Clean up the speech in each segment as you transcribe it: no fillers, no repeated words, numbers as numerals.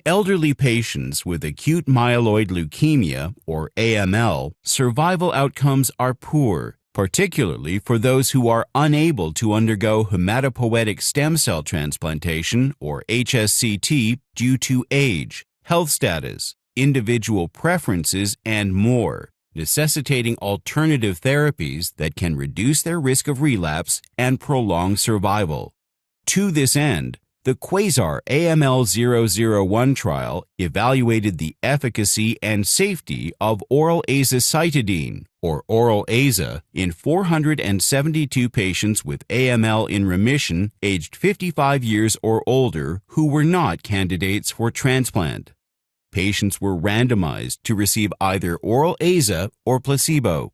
elderly patients with acute myeloid leukemia, or AML, survival outcomes are poor, particularly for those who are unable to undergo hematopoietic stem cell transplantation, or HSCT, due to age, health status, individual preferences, and more, necessitating alternative therapies that can reduce their risk of relapse and prolong survival. To this end, the QUAZAR AML-001 trial evaluated the efficacy and safety of oral azacitidine, or oral AZA, in 472 patients with AML in remission aged 55 years or older who were not candidates for transplant. Patients were randomized to receive either oral AZA or placebo.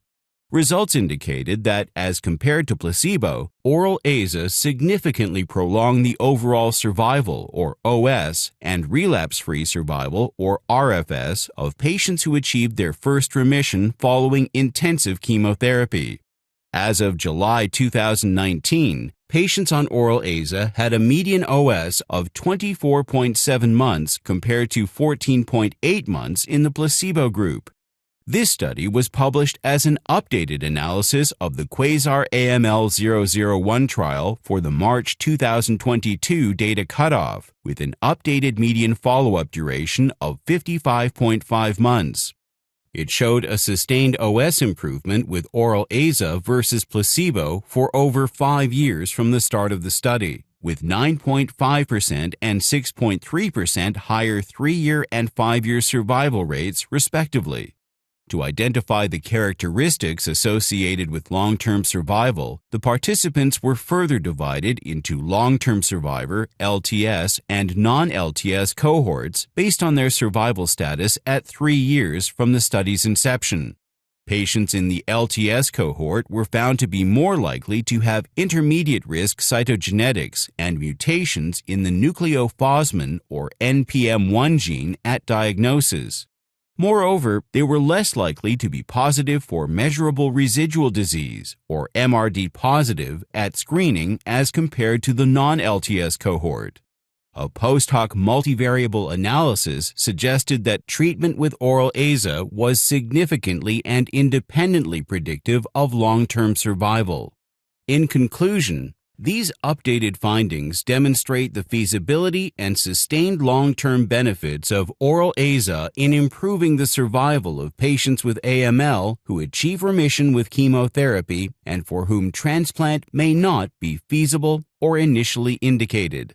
Results indicated that, as compared to placebo, oral AZA significantly prolonged the overall survival, or OS, and relapse-free survival, or RFS, of patients who achieved their first remission following intensive chemotherapy. As of July 2019, patients on oral AZA had a median OS of 24.7 months compared to 14.8 months in the placebo group. This study was published as an updated analysis of the QUAZAR AML-001 trial for the March 2022 data cutoff, with an updated median follow-up duration of 55.5 months. It showed a sustained OS improvement with oral AZA versus placebo for over 5 years from the start of the study, with 9.5% and 6.3% higher 3-year and 5-year survival rates, respectively. To identify the characteristics associated with long-term survival, the participants were further divided into long-term survivor, LTS, and non-LTS cohorts based on their survival status at 3 years from the study's inception. Patients in the LTS cohort were found to be more likely to have intermediate-risk cytogenetics and mutations in the nucleophosmin, or NPM1 gene at diagnosis. Moreover, they were less likely to be positive for measurable residual disease, or MRD positive, at screening as compared to the non-LTS cohort. A post-hoc multivariable analysis suggested that treatment with oral AZA was significantly and independently predictive of long-term survival. In conclusion, these updated findings demonstrate the feasibility and sustained long-term benefits of oral AZA in improving the survival of patients with AML who achieve remission with chemotherapy and for whom transplant may not be feasible or initially indicated.